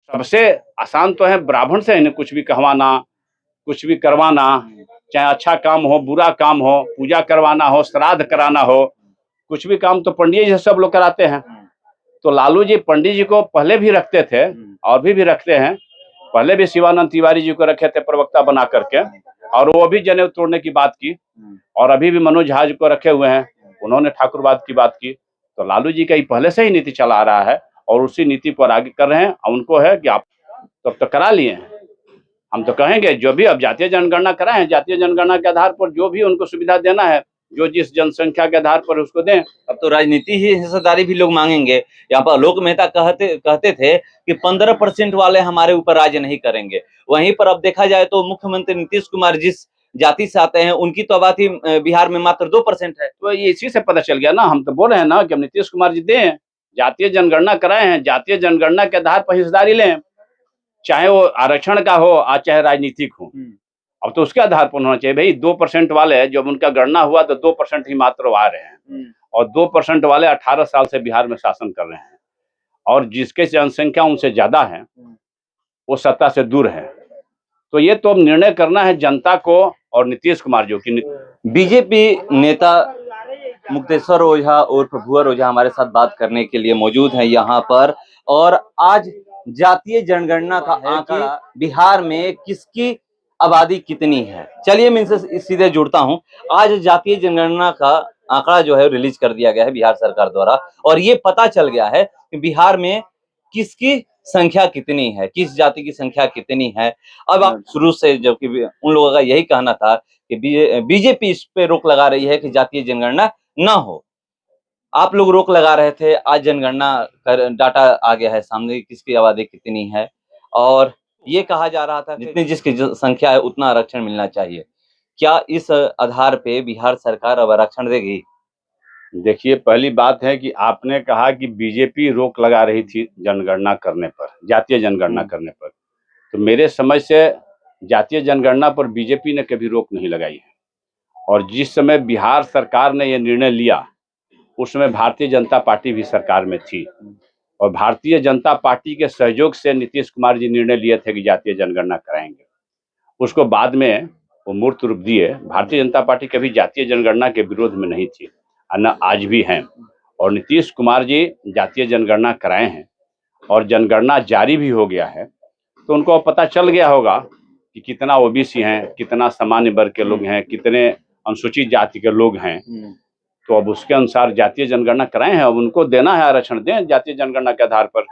सबसे आसान तो है ब्राह्मण से इन्हें कुछ भी कहवाना, कुछ भी करवाना, चाहे अच्छा काम हो, बुरा काम हो, पूजा करवाना हो, श्राद्ध कराना हो, कुछ भी काम तो पंडित जी से सब लोग कराते हैं। तो लालू जी पंडित जी को पहले भी रखते थे और भी रखते हैं। पहले भी शिवानंद तिवारी जी को रखे थे प्रवक्ता बना करके, और वो भी जनेऊ तोड़ने की बात की, और अभी भी मनोज झा जी को रखे हुए हैं, उन्होंने ठाकुरवाद की बात की। तो लालू जी का ही पहले से ही नीति चला आ रहा है और उसी नीति पर आगे कर रहे हैं। और उनको है कि आप तो अब तो करा लिए हैं, हम तो कहेंगे जो भी अब जातीय जनगणना कराएं, जातीय जनगणना के आधार पर जो भी उनको सुविधा देना है, जो जिस जनसंख्या के आधार पर उसको दें। अब तो राजनीति ही हिस्सेदारी भी लोग मांगेंगे। यहाँ पर आलोक मेहता कहते थे कि 15% वाले हमारे ऊपर राज नहीं करेंगे। वहीं पर अब देखा जाए तो मुख्यमंत्री नीतीश कुमार जिस जाति से आते हैं उनकी तो आबादी बिहार में मात्र 2% है। तो ये इसी से पता चल गया ना, हम तो बोल रहे हैं ना कि हम नीतीश कुमार जी दें, जातीय जनगणना कराए हैं, जातीय जनगणना के आधार पर हिस्सेदारी लें, चाहे वो आरक्षण का हो और चाहे राजनीतिक हो। अब तो उसके आधार पर होना चाहिए भाई। 2% वाले जब उनका गणना हुआ तो 2% ही मात्र आ रहे हैं, और 2% वाले 18 साल से बिहार में शासन कर रहे हैं, और जिसके जनसंख्या उनसे ज्यादा है वो सत्ता से दूर है। तो ये तो अब निर्णय करना है जनता को और नीतीश कुमार जो कि बीजेपी नेता मुक्तेश्वर ओझा उर्फ भुअर ओझा हमारे साथ बात करने के लिए मौजूद है यहाँ पर। और आज जातीय जनगणना का आंकड़ा बिहार में किसकी आबादी कितनी है, चलिए मैं इनसे सीधे जुड़ता हूँ। आज जातीय जनगणना का आंकड़ा जो है रिलीज कर दिया गया है बिहार सरकार द्वारा, और ये पता चल गया है कि बिहार में किसकी संख्या कितनी है, किस जाति की संख्या कितनी है। अब आप शुरू से, जबकि उन लोगों का यही कहना था कि बीजेपी इस पे रोक लगा रही है कि जातीय जनगणना ना हो, आप लोग रोक लगा रहे थे। आज जनगणना कर डाटा आ गया है सामने किसकी आबादी कितनी है, और ये कहा जा रहा था जितनी जिसकी संख्या है उतना आरक्षण मिलना चाहिए। क्या इस आधार पे बिहार सरकार अब आरक्षण देगी? देखिए, पहली बात है कि आपने कहा कि बीजेपी रोक लगा रही थी जनगणना करने पर, जातीय जनगणना करने पर। तो मेरे समझ से जातीय जनगणना पर बीजेपी ने कभी रोक नहीं लगाई है, और जिस समय बिहार सरकार ने यह निर्णय लिया उस समय भारतीय जनता पार्टी भी सरकार में थी, और भारतीय जनता पार्टी के सहयोग से नीतीश कुमार जी निर्णय लिए थे कि जातीय जनगणना कराएंगे। उसको बाद में वो मूर्त रूप दिए। भारतीय जनता पार्टी कभी जातीय जनगणना के विरोध में नहीं थी, न आज भी हैं। और नीतीश कुमार जी जातीय जनगणना कराए हैं और जनगणना जारी भी हो गया है, तो उनको पता चल गया होगा कि कितना ओबीसी हैं, कितना सामान्य वर्ग के लोग हैं, कितने अनुसूचित जाति के लोग हैं। तो अब उसके अनुसार जातीय जनगणना कराए हैं, अब उनको देना है आरक्षण, दें जातीय जनगणना के आधार पर।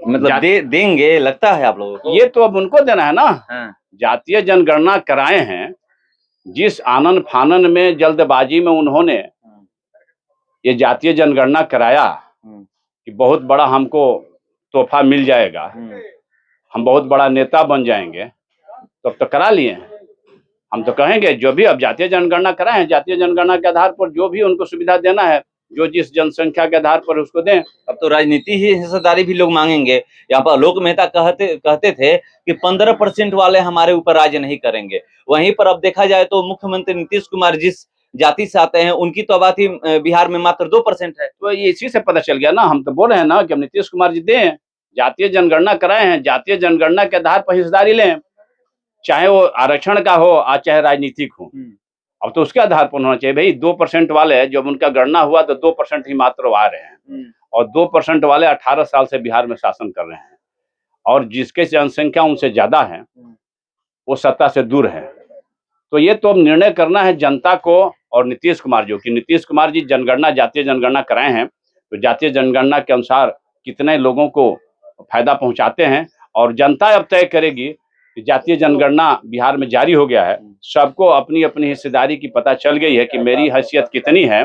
मतलब देंगे लगता है आप लोगों को? ये तो अब उनको देना है ना। जातीय जनगणना कराए हैं, जिस आनन फानन में जल्दबाजी में उन्होंने ये जातीय जनगणना कराया कि बहुत बड़ा हमको तोहफा मिल जाएगा, हम बहुत बड़ा नेता बन जाएंगे, तो अब तो करा लिए हैं। हम तो कहेंगे जो भी अब जातीय जनगणना कराएं, जातीय जनगणना के आधार पर जो भी उनको सुविधा देना है, जो जिस जनसंख्या के आधार पर उसको दें। अब तो राजनीति ही हिस्सेदारी भी लोग मांगेंगे। यहाँ पर आलोक मेहता कहते थे कि 15% वाले हमारे ऊपर राज नहीं करेंगे। वहीं पर अब देखा जाए तो मुख्यमंत्री नीतीश कुमार जिस जाति से आते हैं उनकी तो आबादी बिहार में मात्र 2% है। तो ये इसी से पता चल गया ना, हम तो बोल रहे हैं ना कि हम नीतीश कुमार जी दें, जातीय जनगणना कराए हैं, जातीय जनगणना के आधार पर हिस्सेदारी लें, चाहे वो आरक्षण का हो और चाहे राजनीतिक हो। अब तो उसके आधार पर होना चाहिए भाई। 2% वाले जब उनका गणना हुआ तो 2% ही मात्र आ रहे हैं, और 2% वाले 18 साल से बिहार में शासन कर रहे हैं, और जिसके जनसंख्या उनसे ज्यादा है वो सत्ता से दूर है। तो ये तो अब निर्णय करना है जनता को और नीतीश कुमार जो कि नीतीश कुमार जी जनगणना, जातीय जनगणना कराए हैं, तो जातीय जनगणना के अनुसार कितने लोगों को फायदा पहुंचाते हैं, और जनता अब तय करेगी। जातीय जनगणना बिहार में जारी हो गया है, सबको अपनी अपनी हिस्सेदारी की पता चल गई है कि मेरी हैसियत कितनी है,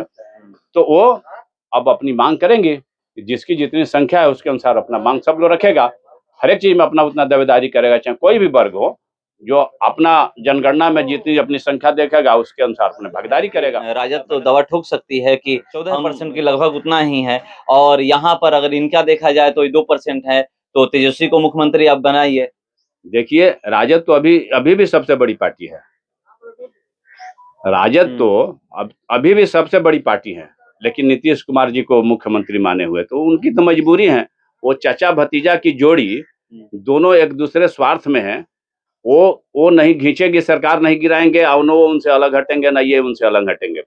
तो वो अब अपनी मांग करेंगे। जिसकी जितनी संख्या है उसके अनुसार अपना मांग सब लोग रखेगा, हर एक चीज में अपना उतना दावेदारी करेगा, चाहे कोई भी वर्ग हो, जो अपना जनगणना में जितनी अपनी संख्या देखेगा उसके अनुसार अपने भागीदारी करेगा। राजद तो दवा ठोक सकती है कि 14% के लगभग उतना ही है, और यहाँ पर अगर इनका देखा जाए तो 2% है, तो तेजस्वी को मुख्यमंत्री अब बनाइए। देखिए, राजद तो अभी भी सबसे बड़ी पार्टी है। राजद तो अभी भी सबसे बड़ी पार्टी है, लेकिन नीतीश कुमार जी को मुख्यमंत्री माने हुए, तो उनकी तो मजबूरी है। वो चाचा भतीजा की जोड़ी दोनों एक दूसरे स्वार्थ में है। वो नहीं खींचेगी, सरकार नहीं गिराएंगे, और न वो उनसे अलग हटेंगे, ना ये उनसे अलग हटेंगे।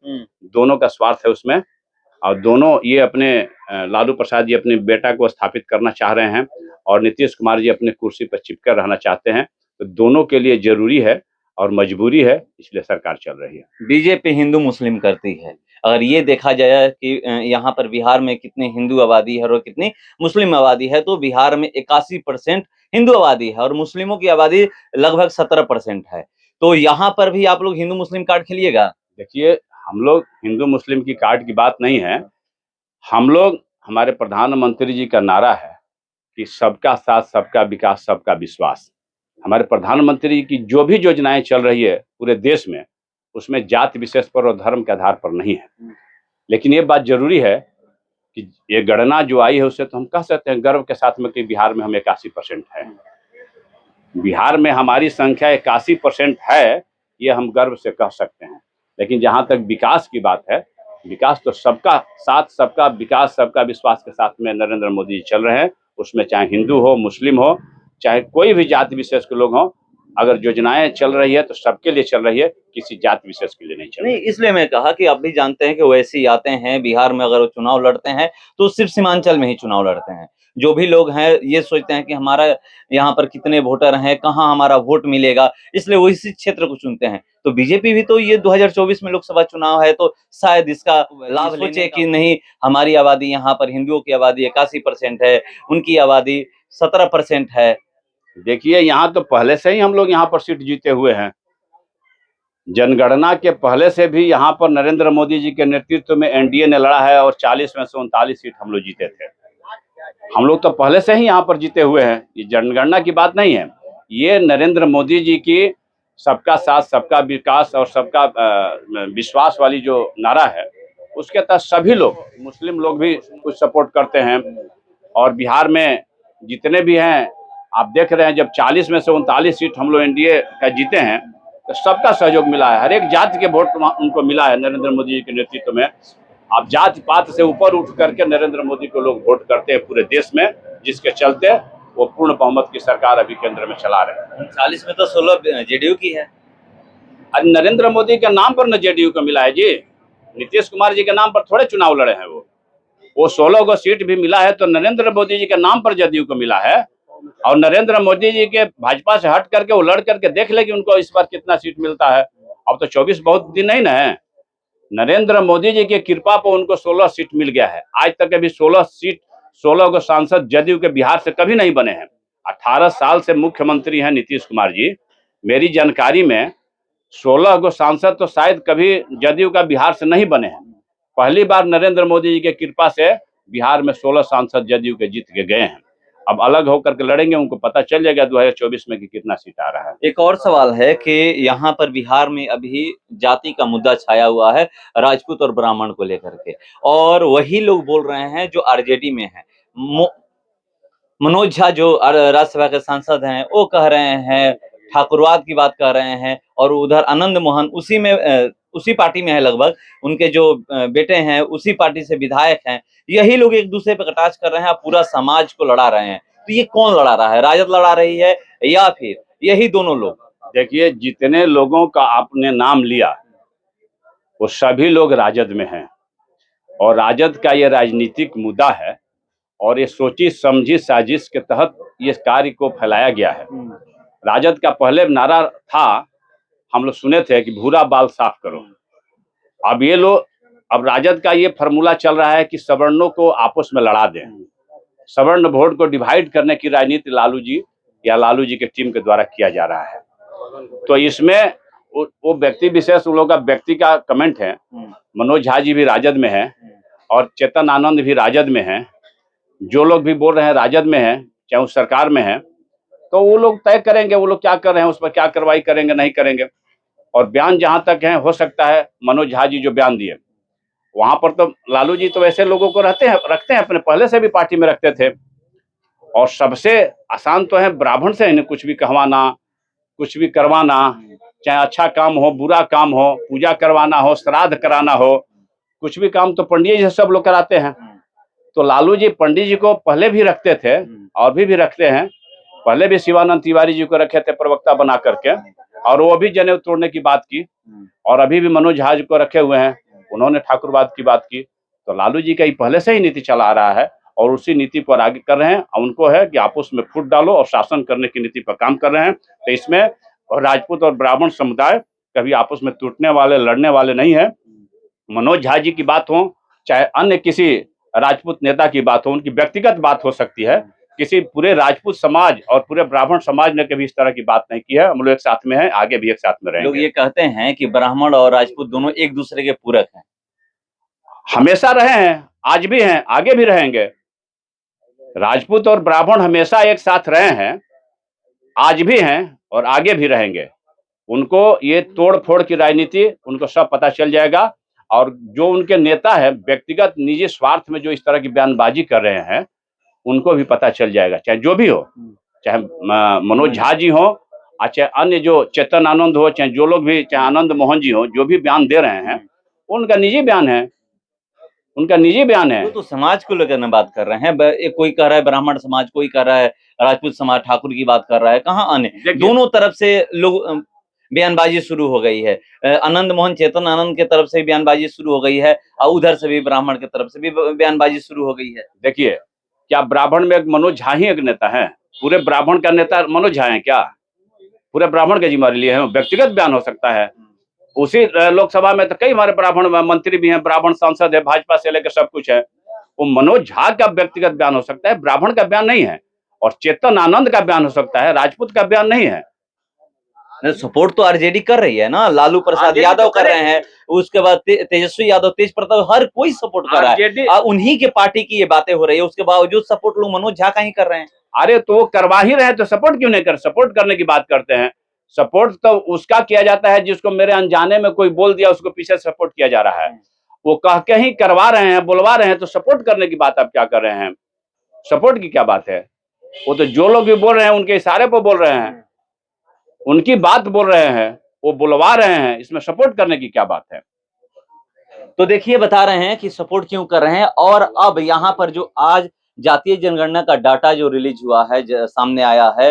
दोनों का स्वार्थ है उसमें, और दोनों ये अपने लालू प्रसाद जी अपने बेटा को स्थापित करना चाह रहे हैं और नीतीश कुमार जी अपने कुर्सी पर चिपकर रहना चाहते हैं। तो दोनों के लिए जरूरी है और मजबूरी है, इसलिए सरकार चल रही है। बीजेपी हिंदू मुस्लिम करती है। अगर ये देखा जाए कि यहाँ पर बिहार में कितनी हिंदू आबादी है और कितनी मुस्लिम आबादी है, तो बिहार में 81% हिंदू आबादी है और मुस्लिमों की आबादी लगभग 17% है। तो यहाँ पर भी आप लोग हिंदू मुस्लिम कार्ड खेलिएगा? देखिए, हम लोग हिंदू मुस्लिम की कार्ड की बात नहीं है। हम लोग, हमारे प्रधानमंत्री जी का नारा है कि सबका साथ, सबका विकास, सबका विश्वास। हमारे प्रधानमंत्री की जो भी योजनाएं चल रही है पूरे देश में, उसमें जाति विशेष पर और धर्म के आधार पर नहीं है। लेकिन ये बात जरूरी है कि ये गणना जो आई है उससे तो हम कह सकते हैं गर्व के साथ में कि बिहार में हम 81% है। बिहार में हमारी संख्या 81% है, ये हम गर्व से कह सकते हैं। लेकिन जहाँ तक विकास की बात है, विकास तो सबका साथ, सबका विकास, सबका विश्वास के साथ में नरेंद्र मोदी जी चल रहे हैं। उसमें चाहे हिंदू हो, मुस्लिम हो, चाहे कोई भी जाति विशेष के लोग हों, अगर योजनाएं चल रही है तो सबके लिए चल रही है, किसी जाति विशेष के लिए नहीं चल रही। नहीं, इसलिए मैं कहा कि आप भी जानते हैं कि वैसे ही आते हैं बिहार में, अगर वो चुनाव लड़ते हैं तो सिर्फ सीमांचल में ही चुनाव लड़ते हैं। जो भी लोग हैं ये सोचते हैं कि हमारा यहाँ पर कितने वोटर हैं, कहाँ हमारा वोट मिलेगा, इसलिए वो इसी क्षेत्र को चुनते हैं। तो बीजेपी भी तो ये 2024 में लोकसभा चुनाव है, तो शायद इसका लाभ सोचे कि नहीं, हमारी आबादी यहाँ पर हिंदुओं की आबादी 81% है, उनकी आबादी 17% है। देखिए, यहाँ तो पहले से ही हम लोग यहाँ पर सीट जीते हुए हैं। जनगणना के पहले से भी यहाँ पर नरेंद्र मोदी जी के नेतृत्व में एनडीए ने लड़ा है और 40 में से 39 सीट हम लोग जीते थे। हम लोग तो पहले से ही यहाँ पर जीते हुए हैं। ये जनगणना की बात नहीं है, ये नरेंद्र मोदी जी की सबका साथ, सबका विकास और सबका विश्वास वाली जो नारा है, उसके तहत सभी लोग, मुस्लिम लोग भी कुछ सपोर्ट करते हैं। और बिहार में जितने भी हैं, आप देख रहे हैं, जब 40 में से 39 सीट हम लोग एनडीए का जीते हैं, तो सबका सहयोग मिला है। हर एक जाति के वोट उनको मिला है नरेंद्र मोदी जी के नेतृत्व में। अब जाति पात से ऊपर उठ करके नरेंद्र मोदी को लोग वोट करते हैं पूरे देश में, जिसके चलते वो पूर्ण बहुमत की सरकार अभी केंद्र में चला रहे हैं। 40 में तो 16 जेडीयू की है। आज नरेंद्र मोदी के नाम पर न जेडीयू को मिला है जी, नीतीश कुमार जी के नाम पर थोड़े चुनाव लड़े हैं। वो 16 को सीट भी मिला है तो नरेंद्र मोदी जी के नाम पर जेडीयू को मिला है। और नरेंद्र मोदी जी के भाजपा से हट करके वो लड़ करके देख ले कि उनको इस बार कितना सीट मिलता है। अब तो 24 बहुत दिन नहीं ना है। नरेंद्र मोदी जी की कृपा पर उनको 16 सीट मिल गया है। आज तक अभी 16 को सांसद जदयू के बिहार से कभी नहीं बने हैं। 18 साल से मुख्यमंत्री हैं नीतीश कुमार जी। मेरी जानकारी में 16 को सांसद तो शायद कभी जदयू का बिहार से नहीं बने हैं। पहली बार नरेंद्र मोदी जी की कृपा से बिहार में 16 सांसद जदयू के जीत के गए हैं। अब अलग होकर के लड़ेंगे, उनको पता चल जाएगा 2024 में कि कितना सीट आ रहा है। एक और सवाल है कि यहाँ पर बिहार में अभी जाति का मुद्दा छाया हुआ है, राजपूत और ब्राह्मण को लेकर के, और वही लोग बोल रहे हैं जो आरजेडी में है। मनोज झा जो राज्यसभा के सांसद हैं, वो कह रहे हैं, ठाकुरवाद की बात कर रहे हैं, और उधर आनंद मोहन उसी पार्टी में है, लगभग उनके जो बेटे हैं उसी पार्टी से विधायक हैं। यही लोग एक दूसरे पे कटाक्ष कर रहे हैं, पूरा समाज को लड़ा रहे हैं। तो ये कौन लड़ा रहा है, राजद लड़ा रही है या फिर यही दोनों लोग? देखिए, जितने लोगों का आपने नाम लिया वो सभी लोग राजद में हैं, और राजद का ये राजनीतिक मुद्दा है, और ये सोची समझी साजिश के तहत ये कार्य को फैलाया गया है। राजद का पहले नारा था, हम लोग सुने थे कि भूरा बाल साफ करो। अब ये लोग, अब राजद का ये फॉर्मूला चल रहा है कि सवर्णों को आपस में लड़ा दें, सवर्ण वोट को डिवाइड करने की राजनीति लालू जी के टीम के द्वारा किया जा रहा है। तो इसमें वो व्यक्ति विशेष, उन लोगों का व्यक्ति का कमेंट है। मनोज झा जी भी राजद में है और चेतन आनंद भी राजद में है। जो लोग भी बोल रहे हैं राजद में है, चाहे वो सरकार में है, तो वो लोग तय करेंगे वो लोग क्या कर रहे हैं, उस पर क्या कार्रवाई करेंगे नहीं करेंगे। और बयान जहां तक है, हो सकता है मनोज झा जी जो बयान दिए वहां पर, तो लालू जी तो ऐसे लोगों को रखते हैं अपने, पहले से भी पार्टी में रखते थे। और सबसे आसान तो है ब्राह्मण से इन्हें कुछ भी कहवाना, कुछ भी करवाना, चाहे अच्छा काम हो, बुरा काम हो, पूजा करवाना हो, श्राद्ध कराना हो, कुछ भी काम तो पंडित जी सब लोग कराते हैं। तो लालू जी पंडित जी को पहले भी रखते थे और भी रखते हैं। पहले भी शिवानंद तिवारी जी को रखे थे प्रवक्ता बना करके, और वो भी जनेऊ तोड़ने की बात की, और अभी भी मनोज झा जी को रखे हुए हैं, उन्होंने ठाकुरवाद की बात की। तो लालू जी का ही पहले से ही नीति चला आ रहा है और उसी नीति पर आगे कर रहे हैं। उनको है कि आपस में फूट डालो और शासन करने की नीति पर काम कर रहे हैं। तो इसमें राजपूत और ब्राह्मण समुदाय कभी आपस में टूटने वाले, लड़ने वाले नहीं है। मनोज झा जी की बात हो, चाहे अन्य किसी राजपूत नेता की बात हो, उनकी व्यक्तिगत बात हो सकती है। किसी पूरे राजपूत समाज और पूरे ब्राह्मण समाज ने कभी इस तरह की बात नहीं की है। हम लोग एक साथ में हैं, आगे भी एक साथ में रहेंगे। लोग ये कहते हैं कि ब्राह्मण और राजपूत दोनों एक दूसरे के पूरक हैं। हमेशा रहे हैं, आज भी हैं, आगे भी रहेंगे। राजपूत और ब्राह्मण हमेशा एक साथ रहे हैं, आज भी हैं और आगे भी रहेंगे। उनको ये तोड़ फोड़ की राजनीति उनको सब पता चल जाएगा, और जो उनके नेता है व्यक्तिगत निजी स्वार्थ में जो इस तरह की बयानबाजी कर रहे हैं उनको भी पता चल जाएगा, चाहे जो भी हो, चाहे मनोज झा जी हो, चाहे अन्य जो चेतन आनंद हो, चाहे जो लोग भी, चाहे आनंद मोहन जी हो, जो भी बयान दे रहे हैं उनका निजी बयान है, उनका निजी बयान है। तो समाज को लेकर बात कर रहे हैं, एक कोई कह रहा है ब्राह्मण समाज, कोई कह रहा है राजपूत समाज, ठाकुर की बात कर रहा है, कहाँ आने, दोनों तरफ से लोग बयानबाजी शुरू हो गई है। आनंद मोहन, चेतन आनंद के तरफ से भी बयानबाजी शुरू हो गई है और उधर से भी ब्राह्मण की तरफ से भी बयानबाजी शुरू हो गई है। देखिए, क्या ब्राह्मण में एक मनोज झा ही एक नेता है? पूरे ब्राह्मण का नेता मनोज झा है क्या? पूरे ब्राह्मण का जिम्मेदारी लिए है? व्यक्तिगत बयान हो सकता है। उसी लोकसभा में तो कई हमारे ब्राह्मण मंत्री भी हैं, ब्राह्मण सांसद है, भाजपा से लेकर सब कुछ है। वो मनोज झा का व्यक्तिगत बयान हो सकता है, ब्राह्मण का बयान नहीं है। और चेतन आनंद का बयान हो सकता है, राजपूत का बयान नहीं है। सपोर्ट तो आरजेडी कर रही है ना, लालू प्रसाद यादव कर रहे हैं, उसके बाद तेजस्वी यादव, तेज प्रताप, हर कोई सपोर्ट कर रहा है। उन्हीं के पार्टी की ये बातें हो रही है, उसके बावजूद सपोर्ट लोग मनोज झा का ही कर रहे हैं। अरे तो वो करवा ही रहे तो सपोर्ट क्यों नहीं कर? सपोर्ट करने की बात करते हैं। सपोर्ट तो उसका किया जाता है जिसको मेरे अनजाने में कोई बोल दिया, उसको पीछे सपोर्ट किया जा रहा है। वो कह के ही करवा रहे हैं, बुलवा रहे हैं, तो सपोर्ट करने की बात आप क्या कर रहे हैं? सपोर्ट की क्या बात है? वो तो जो लोग भी बोल रहे हैं उनके इशारे पर बोल रहे हैं, उनकी बात बोल रहे हैं, वो बुलवा रहे हैं, इसमें सपोर्ट करने की क्या बात है? तो देखिए, बता रहे हैं कि सपोर्ट क्यों कर रहे हैं। और अब यहाँ पर जो आज जातीय जनगणना का डाटा जो रिलीज हुआ है, सामने आया है,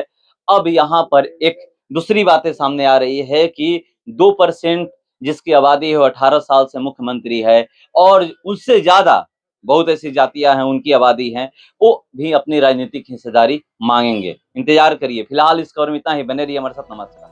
अब यहाँ पर एक दूसरी बातें सामने आ रही है कि 2% जिसकी आबादी है 18 साल से मुख्यमंत्री है, और उससे ज्यादा बहुत ऐसी जातियां हैं उनकी आबादी है, वो भी अपनी राजनीतिक हिस्सेदारी मांगेंगे। इंतजार करिए। फिलहाल इस खबर में इतना ही। बने रहिए हमारे साथ। नमस्कार।